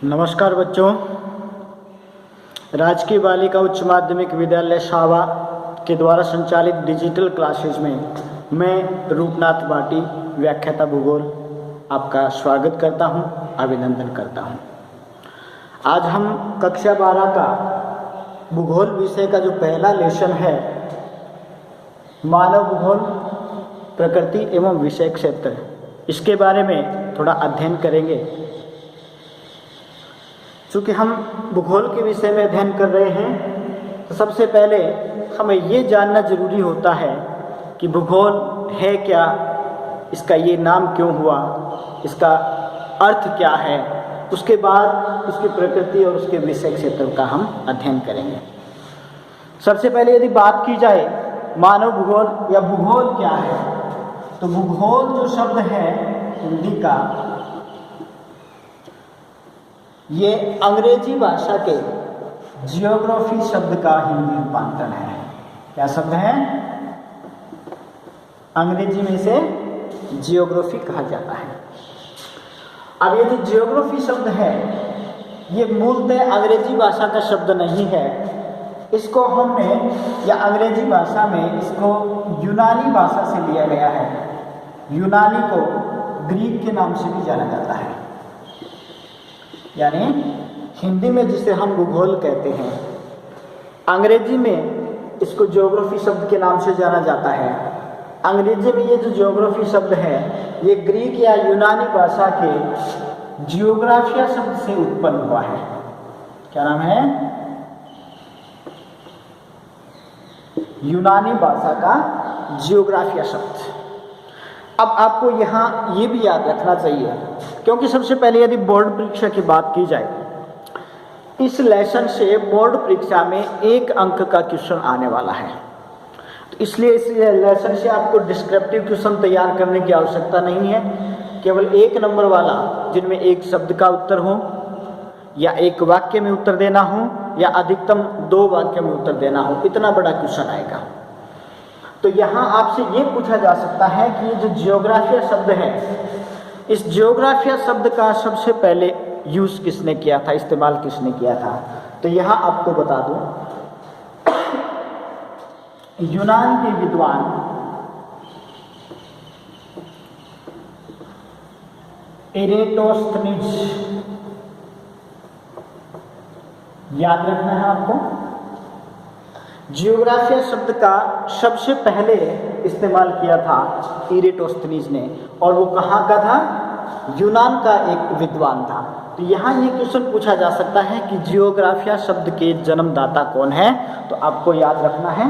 नमस्कार बच्चों। राजकीय बालिका उच्च माध्यमिक विद्यालय शाहवा के द्वारा संचालित डिजिटल क्लासेज में मैं रूपनाथ बाटी व्याख्याता भूगोल आपका स्वागत करता हूं, अभिनंदन करता हूं। आज हम कक्षा 12 का भूगोल विषय का जो पहला लेसन है, मानव भूगोल प्रकृति एवं विषय क्षेत्र, इसके बारे में थोड़ा अध्ययन करेंगे। चूँकि हम भूगोल के विषय में अध्ययन कर रहे हैं तो सबसे पहले हमें ये जानना जरूरी होता है कि भूगोल है क्या, इसका ये नाम क्यों हुआ, इसका अर्थ क्या है। उसके बाद उसकी प्रकृति और उसके विषय क्षेत्र का हम अध्ययन करेंगे। सबसे पहले यदि बात की जाए मानव भूगोल या भूगोल क्या है, तो भूगोल जो शब्द है हिंदी का, ये अंग्रेजी भाषा के जियोग्राफी शब्द का हिंदी रूपांतरण है। क्या शब्द है? अंग्रेजी में इसे जियोग्राफी कहा जाता है। अब ये जो जियोग्राफी शब्द है, ये मूलतः अंग्रेजी भाषा का शब्द नहीं है। इसको हमने या अंग्रेजी भाषा में इसको यूनानी भाषा से लिया गया है। यूनानी को ग्रीक के नाम से भी जाना जाता है, यानी हिंदी में जिसे हम भूगोल कहते हैं, अंग्रेजी में इसको ज्योग्राफी शब्द के नाम से जाना जाता है। अंग्रेजी में ये जो ज्योग्राफी शब्द है, ये ग्रीक या यूनानी भाषा के जियोग्राफिया शब्द से उत्पन्न हुआ है। क्या नाम है? यूनानी भाषा का जियोग्राफिया शब्द। अब आपको यहाँ ये भी याद रखना चाहिए, क्योंकि सबसे पहले यदि बोर्ड परीक्षा की बात की जाए, इस लेसन से बोर्ड परीक्षा में 1 अंक का क्वेश्चन आने वाला है। तो इसलिए इस लेसन से आपको डिस्क्रिप्टिव क्वेश्चन तैयार करने की आवश्यकता नहीं है। केवल 1 नंबर वाला, जिनमें 1 शब्द का उत्तर हो या 1 वाक्य में उत्तर देना हो या अधिकतम 2 वाक्य में उत्तर देना हो, इतना बड़ा क्वेश्चन आएगा। तो यहाँ आपसे ये पूछा जा सकता है कि ये जो जियोग्राफिया शब्द है, इस जियोग्राफिया शब्द का सबसे पहले यूज़ किसने किया था, इस्तेमाल किसने किया था। तो यहाँ आपको बता दूं, यूनान के विद्वान इरेटोस्थनीज, याद रखना है आपको, जियोग्राफिया शब्द का सबसे पहले इस्तेमाल किया था इरेटोस्थनीज ने, और वो कहाँ का था? यूनान का एक विद्वान था। तो यहाँ ये क्वेश्चन पूछा जा सकता है कि जियोग्राफिया शब्द के जन्मदाता कौन है, तो आपको याद रखना है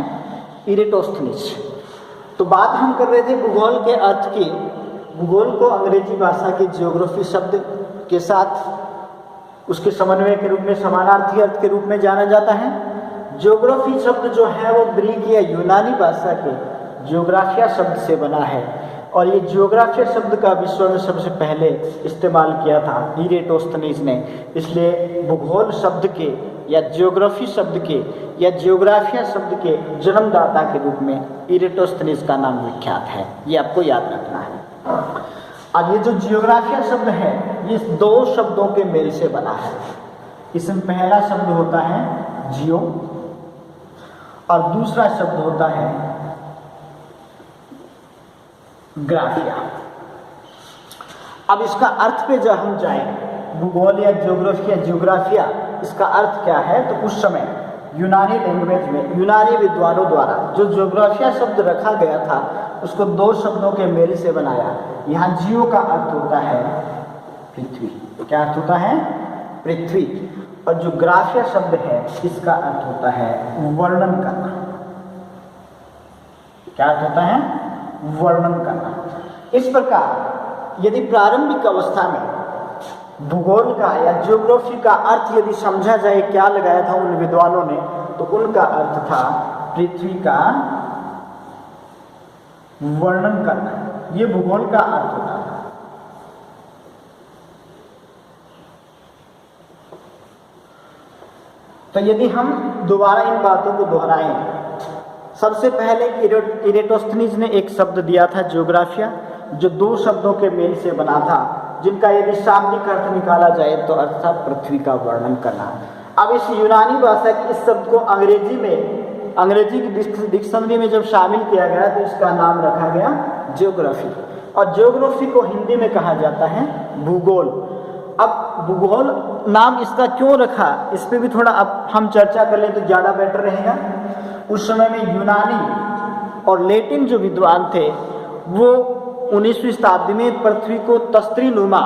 इरेटोस्थनीज। तो बात हम कर रहे थे भूगोल के अर्थ की। भूगोल को अंग्रेजी भाषा के जियोग्राफी शब्द के साथ उसके समन्वय के रूप में, समानार्थी अर्थ के रूप में जाना जाता है। ज्योग्राफी शब्द जो है वो ग्रीक या यूनानी भाषा के ज्योग्राफिया शब्द से बना है, और ये ज्योग्राफिया शब्द का विश्व में सबसे पहले इस्तेमाल किया था इरेटोस्थनीज ने। इसलिए भूगोल शब्द के या ज्योग्राफी शब्द के या ज्योग्राफिया शब्द के जन्मदाता के रूप में इरेटोस्थनीज का नाम विख्यात है। ये आपको याद रखना है। अब ये जो जियोग्राफिया शब्द है, ये 2 शब्दों के मेल से बना है। इसमें पहला शब्द होता है जियो और दूसरा शब्द होता है ग्राफिया। अब इसका अर्थ पे जब हम जाएं, भूगोल या ज्योग्राफी या जियोग्राफिया, इसका अर्थ क्या है, तो उस समय यूनानी लैंग्वेज में यूनानी विद्वानों द्वारा जो ज्योग्राफिया शब्द रखा गया था, उसको 2 शब्दों के मेल से बनाया। यहाँ जियो का अर्थ होता है पृथ्वी। क्या अर्थ होता है? पृथ्वी। और जो ग्राफिया शब्द है, इसका अर्थ होता है वर्णन करना। क्या अर्थ होता है? वर्णन करना। इस प्रकार यदि प्रारंभिक अवस्था में भूगोल का या ज्योग्राफी का अर्थ यदि समझा जाए, क्या लगाया था उन विद्वानों ने, तो उनका अर्थ था पृथ्वी का वर्णन करना। ये भूगोल का अर्थ होता था। तो यदि हम दोबारा इन बातों को दोहराएं, सबसे पहले इरेटोस्थनीज ने एक शब्द दिया था ज्योग्राफिया, जो 2 शब्दों के मेल से बना था। जिनका यदि शाब्दिक अर्थ निकाला जाए तो अर्थ था पृथ्वी का वर्णन करना। अब इस यूनानी भाषा के इस शब्द को अंग्रेजी की डिक्शनरी में जब शामिल किया गया तो इसका नाम रखा गया ज्योग्राफी, और ज्योग्राफी को हिंदी में कहा जाता है भूगोल। अब भूगोल नाम इसका क्यों रखा, इस पर भी थोड़ा अब हम चर्चा कर लें तो ज़्यादा बेटर रहेगा। उस समय में यूनानी और लैटिन जो विद्वान थे वो 19वीं शताब्दी में पृथ्वी को तस्त्रीनुमा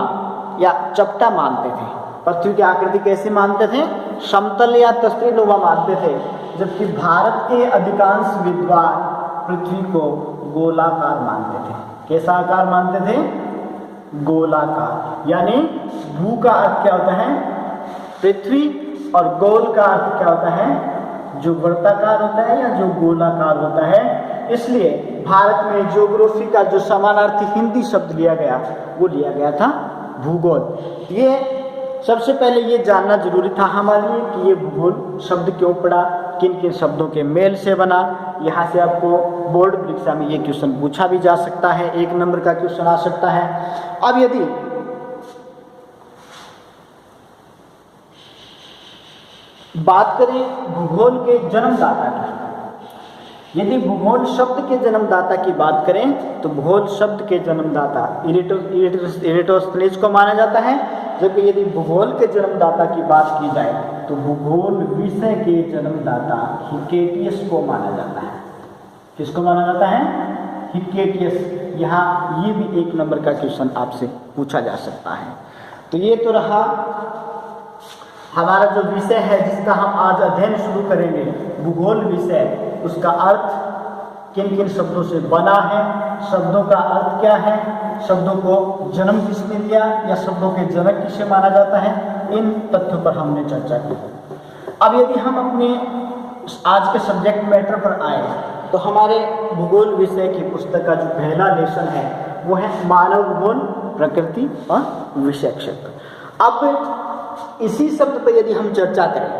या चपटा मानते थे। पृथ्वी की आकृति कैसे मानते थे, समतल या तस्त्रीनुमा मानते थे, जबकि भारत के अधिकांश विद्वान पृथ्वी को गोलाकार मानते थे। कैसा आकार मानते थे, गोलाकार। यानी भू का अर्थ क्या होता है, पृथ्वी, और गोल का अर्थ क्या होता है, जो वृत्ताकार होता है या जो गोलाकार होता है। इसलिए भारत में ज्योग्राफी का जो समानार्थी हिंदी शब्द लिया गया वो लिया गया था भूगोल। ये सबसे पहले ये जानना जरूरी था हमारे लिए कि ये भूगोल शब्द क्यों पड़ा, किन किन शब्दों के मेल से बना। यहाँ से आपको बोर्ड परीक्षा में ये क्वेश्चन पूछा भी जा सकता है, 1 नंबर का क्वेश्चन आ सकता है। अब यदि बात करें भूगोल के जन्मदाता की, यदि भूगोल शब्द के जन्मदाता की बात करें तो भूगोल शब्द के जन्मदाता इरेटोस्थनीज को माना जाता है, जबकि यदि भूगोल के जन्मदाता की बात की जाए तो भूगोल विषय के जन्मदाता हिक्केटियस को माना जाता है। किसको माना जाता है, हिक्केटियस। यहाँ ये भी 1 नंबर का क्वेश्चन आपसे पूछा जा सकता है। तो ये तो रहा हमारा जो विषय है जिसका हम आज अध्ययन शुरू करेंगे, भूगोल विषय, उसका अर्थ किन किन शब्दों से बना है, शब्दों का अर्थ क्या है, शब्दों को जन्म किसने दिया या शब्दों के जनक किसे माना जाता है, इन तथ्यों पर हमने चर्चा की। अब यदि हम अपने आज के सब्जेक्ट मैटर पर आए तो हमारे भूगोल विषय की पुस्तक का जो पहला लेसन है वो है मानव भूगोल, प्रकृति और विषय क्षेत्र। अब इसी शब्द पर यदि हम चर्चा करें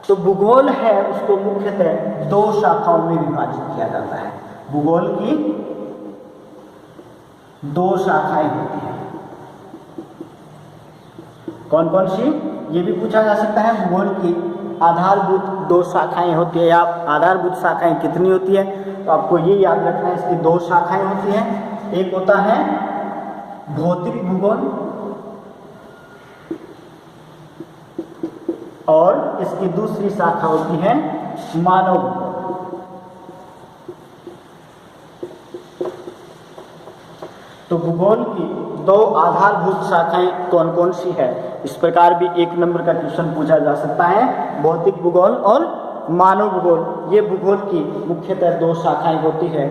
तो भूगोल है उसको मुख्यतः 2 शाखाओं में विभाजित किया जाता है। भूगोल की 2 शाखाएं होती हैं। कौन कौन सी, ये भी पूछा जा सकता है। भूगोल की आधारभूत 2 शाखाएं होती है, या आधारभूत शाखाएं कितनी होती है, तो आपको ये याद रखना है इसकी 2 शाखाएं होती हैं। एक होता है भौतिक भूगोल और इसकी दूसरी शाखा होती है मानव भूगोल। तो भूगोल की 2 आधारभूत शाखाएं कौन कौन सी है, इस प्रकार भी 1 नंबर का क्वेश्चन पूछा जा सकता है। भौतिक भूगोल और मानव भूगोल, ये भूगोल की मुख्यतः 2 शाखाएं होती है।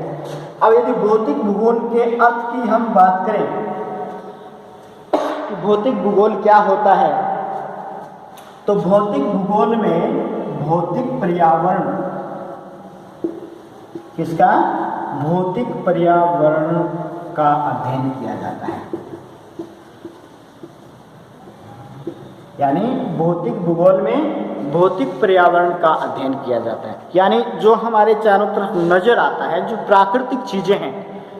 अब यदि भौतिक भूगोल के अर्थ की हम बात करें कि भौतिक भूगोल क्या होता है, तो भौतिक भूगोल में भौतिक पर्यावरण, किसका, भौतिक पर्यावरण का अध्ययन किया जाता है। यानी भौतिक भूगोल में भौतिक पर्यावरण का अध्ययन किया जाता है। यानी जो हमारे चारों तरफ नजर आता है, जो प्राकृतिक चीजें हैं,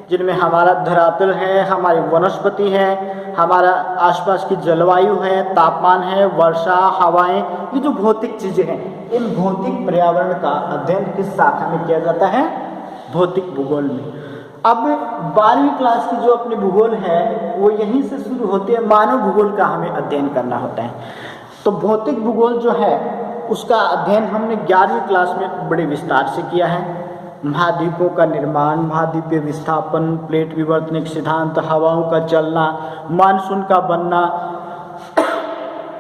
जिनमें हमारा धरातल है, हमारी वनस्पति है, हमारा आसपास की जलवायु है, तापमान है, वर्षा, हवाएं, ये जो भौतिक चीजें हैं, इन भौतिक पर्यावरण का अध्ययन किस शाखा में किया जाता है, भौतिक भूगोल में। अब 12वीं क्लास की जो अपनी भूगोल है वो यहीं से शुरू होती है, मानव भूगोल का हमें अध्ययन करना होता है। तो भौतिक भूगोल जो है उसका अध्ययन हमने 11वीं क्लास में बड़े विस्तार से किया है। महाद्वीपों का निर्माण, महाद्वीपीय विस्थापन, प्लेट विवर्तनिक सिद्धांत, हवाओं का चलना, मानसून का बनना,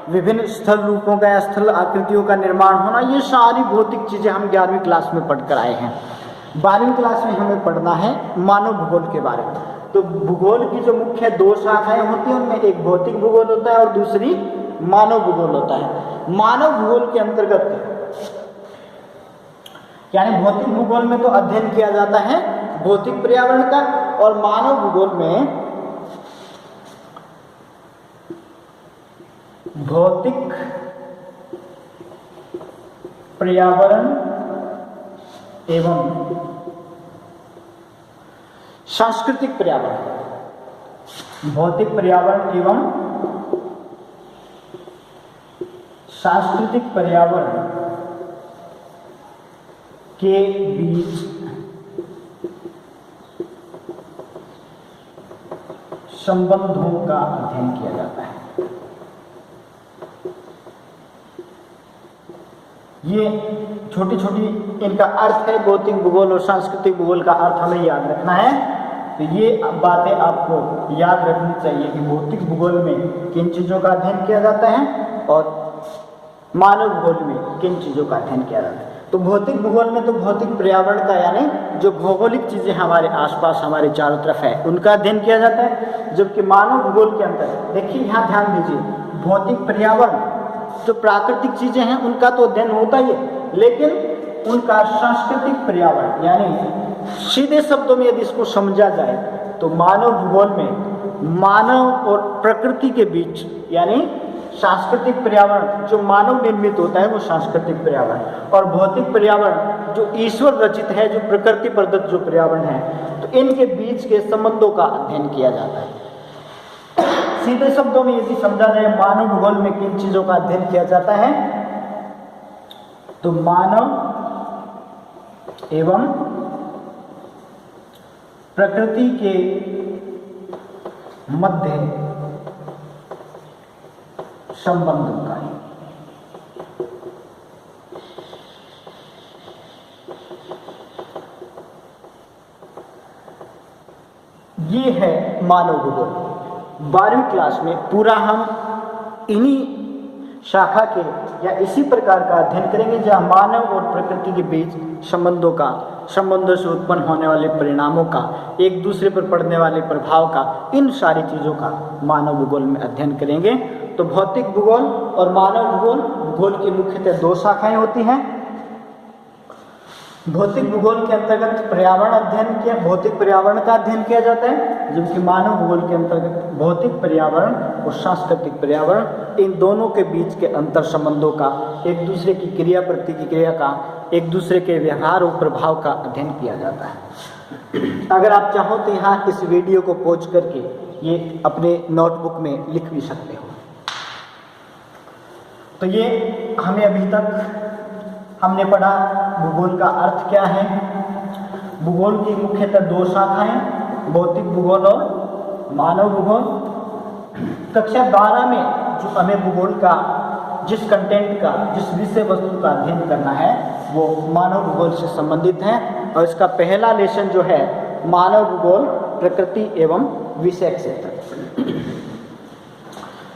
विभिन्न स्थल रूपों का या स्थल आकृतियों का निर्माण होना, ये सारी भौतिक चीजें हम 11वीं क्लास में पढ़कर आए हैं। 12वीं क्लास में हमें पढ़ना है मानव भूगोल के बारे में। तो भूगोल की जो मुख्य 2 शाखाएं होती हैं उनमें एक भौतिक भूगोल होता है और दूसरी मानव भूगोल होता है। मानव भूगोल के अंतर्गत यानी भौतिक भूगोल में तो अध्ययन किया जाता है भौतिक पर्यावरण का, और मानव भूगोल में भौतिक पर्यावरण एवं सांस्कृतिक पर्यावरण। भौतिक पर्यावरण एवं सांस्कृतिक पर्यावरण के बीच संबंधों का अध्ययन किया जाता है। ये छोटी छोटी इनका अर्थ है। भौतिक भूगोल और सांस्कृतिक भूगोल का अर्थ हमें याद रखना है। तो ये बातें आपको याद रखनी चाहिए कि भौतिक भूगोल में किन चीज़ों का अध्ययन किया जाता है और मानव भूगोल में किन चीज़ों का अध्ययन किया जाता है। तो भौतिक भूगोल में तो भौतिक पर्यावरण का यानी जो भौगोलिक चीज़ें हमारे आसपास हमारे चारों तरफ है उनका अध्ययन किया जाता है। जबकि मानव भूगोल के अंदर देखिए, यहाँ ध्यान दीजिए, भौतिक पर्यावरण जो प्राकृतिक चीज़ें हैं उनका तो अध्ययन होता ही है, लेकिन उनका सांस्कृतिक पर्यावरण यानी सीधे शब्दों में यदि इसको समझा जाए तो मानव भूगोल में मानव और प्रकृति के बीच यानी सांस्कृतिक पर्यावरण जो मानव निर्मित होता है वो सांस्कृतिक पर्यावरण, और भौतिक पर्यावरण जो ईश्वर रचित है, जो प्रकृति प्रदत्त जो पर्यावरण है, तो इनके बीच के संबंधों का अध्ययन किया जाता है। सीधे शब्दों में यदि समझा जाए मानव भूगोल में किन चीजों का अध्ययन किया जाता है, तो मानव एवं प्रकृति के मध्य संबंधों का ये है मानव भूगोल। 12वीं क्लास में पूरा हम इन्हीं शाखा के या इसी प्रकार का अध्ययन करेंगे जहाँ मानव और प्रकृति के बीच संबंधों से उत्पन्न होने वाले परिणामों का, एक दूसरे पर पड़ने वाले प्रभाव का, इन सारी चीज़ों का मानव भूगोल में अध्ययन करेंगे। तो भौतिक भूगोल और मानव भूगोल की मुख्यतः 2 शाखाएं होती हैं। भौतिक भूगोल के अंतर्गत पर्यावरण अध्ययन भौतिक पर्यावरण का अध्ययन किया जाता है, जबकि मानव भूगोल के अंतर्गत भौतिक पर्यावरण और सांस्कृतिक पर्यावरण, इन दोनों के बीच के अंतर संबंधों का, एक दूसरे की क्रिया प्रतिक्रिया का, एक दूसरे के व्यवहार और प्रभाव का अध्ययन किया जाता है। अगर आप चाहो तो यहाँ इस वीडियो को पॉज करके ये अपने नोटबुक में लिख भी सकते हो। तो ये हमें अभी तक हमने पढ़ा भूगोल का अर्थ क्या है। भूगोल की मुख्यतः 2 शाखाएं, भौतिक भूगोल और मानव भूगोल। कक्षा 12 में जो हमें भूगोल का जिस कंटेंट का, जिस विषय वस्तु का अध्ययन करना है वो मानव भूगोल से संबंधित है, और इसका पहला लेसन जो है मानव भूगोल, प्रकृति एवं विषय क्षेत्र।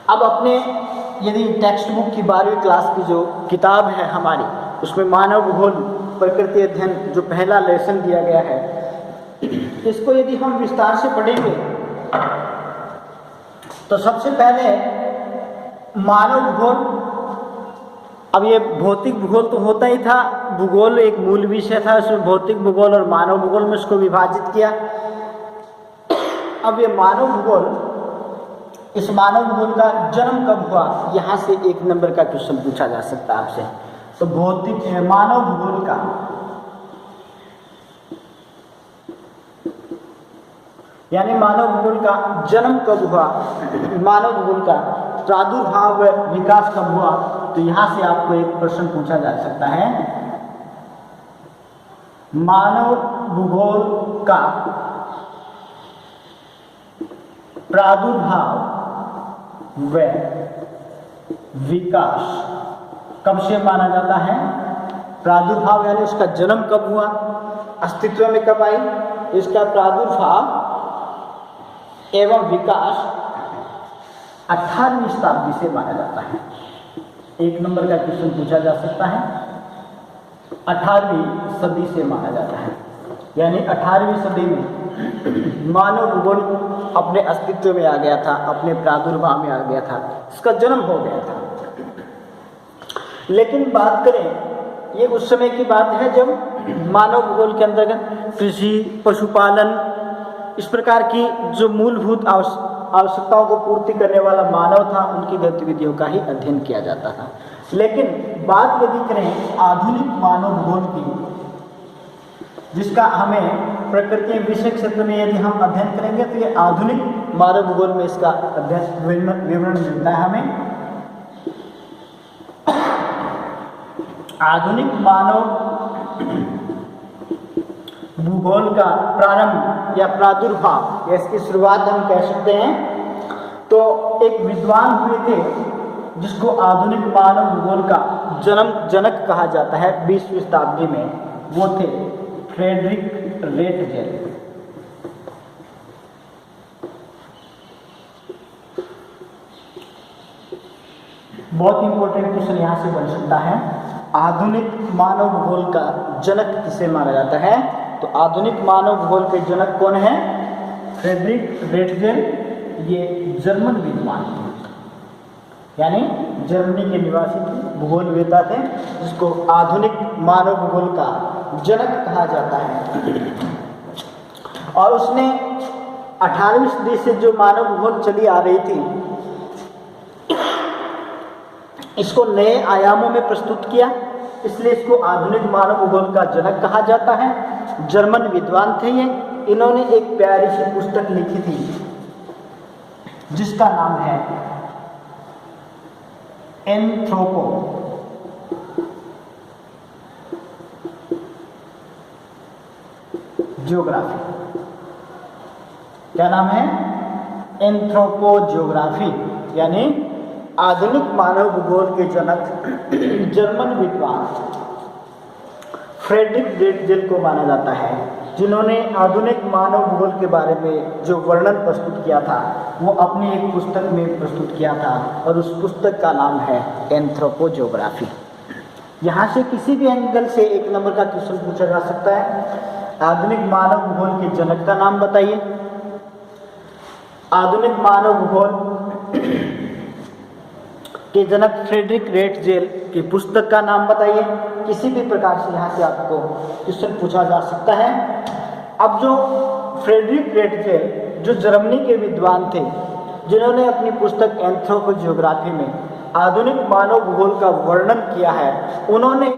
अब अपने यदि टेक्स्ट बुक की 12वीं क्लास की जो किताब है हमारी, उसमें मानव भूगोल प्रकृति अध्ययन जो पहला लेसन दिया गया है, इसको यदि हम विस्तार से पढ़ेंगे तो सबसे पहले मानव भूगोल। अब ये भौतिक भूगोल तो होता ही था, भूगोल एक मूल विषय था, उसमें भौतिक भूगोल और मानव भूगोल में इसको विभाजित किया। अब ये मानव भूगोल, इस मानव भूगोल का जन्म कब हुआ, यहाँ से 1 नंबर का क्वेश्चन पूछा जा सकता है आपसे। तो भौतिक मानव भूगोल का यानी मानव भूगोल का जन्म कब हुआ, मानव भूगोल का प्रादुर्भाव विकास कब हुआ, तो यहाँ से आपको एक प्रश्न पूछा जा सकता है। मानव भूगोल का प्रादुर्भाव व विकास कब से माना जाता है। प्रादुर्भाव यानी उसका जन्म कब हुआ, अस्तित्व में कब आई, इसका प्रादुर्भाव एवं विकास 18वीं शताब्दी से माना जाता है। 1 नंबर का क्वेश्चन पूछा जा सकता है। 18वीं सदी से माना जाता है, यानी 18वीं सदी में मानव भूगोल अपने अस्तित्व में आ गया था, अपने प्रादुर्भाव में आ गया था, इसका जन्म हो गया था। लेकिन बात करें, ये उस समय की बात है जब मानव भूगोल के अंतर्गत कृषि, पशुपालन, इस प्रकार की जो मूलभूत आवश्यकताओं को पूर्ति करने वाला मानव था, उनकी गतिविधियों का ही अध्ययन किया जाता था। लेकिन बात यदि करें आधुनिक मानव भूगोल की, जिसका हमें प्रकृति विषय क्षेत्र में यदि हम अध्ययन करेंगे, तो ये आधुनिक मानव भूगोल में इसका अध्ययन विवरण मिलता है हमें। आधुनिक मानव भूगोल का प्रारंभ या प्रादुर्भाव या इसकी शुरुआत हम कह सकते हैं। तो एक विद्वान हुए थे जिसको आधुनिक मानव भूगोल का जनक कहा जाता है 20वीं शताब्दी में, वो थे फ्रेडरिक रेटजेल। बहुत इंपॉर्टेंट क्वेश्चन यहाँ से बन सकता है, आधुनिक मानव भूगोल का जनक किसे माना जाता है? तो आधुनिक मानव भूगोल के जनक कौन है? Frederick Ratzel. ये जर्मन विद्वान थे, यानी जर्मनी के निवासी थे, भूगोलवेत्ता थे, जिसको आधुनिक मानव भूगोल का जनक कहा जाता है। और उसने 18वीं सदी से जो मानव भूगोल चली आ रही थी, इसको नए आयामों में प्रस्तुत किया, इसलिए इसको आधुनिक मानव भूगोल का जनक कहा जाता है। जर्मन विद्वान थे ये। इन्होंने एक प्यारी सी पुस्तक लिखी थी जिसका नाम है एंथ्रोपो जियोग्राफी। क्या नाम है? एंथ्रोपो जियोग्राफी, यानी आधुनिक मानव भूगोल के जनक जर्मन विद्वान फ्रेडरिक रेटजेल को माना जाता है, जिन्होंने आधुनिक मानव भूगोल के बारे में जो वर्णन प्रस्तुत किया था वो अपनी एक पुस्तक में प्रस्तुत किया था, और उस पुस्तक का नाम है एंथ्रोपो जियोग्राफी। यहाँ से किसी भी एंगल से 1 नंबर का क्वेश्चन पूछा जा सकता है। आधुनिक मानव भूगोल के जनक का नाम बताइए। आधुनिक मानव भूगोल के जनक फ्रेडरिक रेटजेल की पुस्तक का नाम बताइए। किसी भी प्रकार से यहाँ से आपको क्वेश्चन पूछा जा सकता है। अब जो फ्रेडरिक रेटजेल जो जर्मनी के विद्वान थे, जिन्होंने अपनी पुस्तक एंथ्रोपो जियोग्राफी में आधुनिक मानव भूगोल का वर्णन किया है, उन्होंने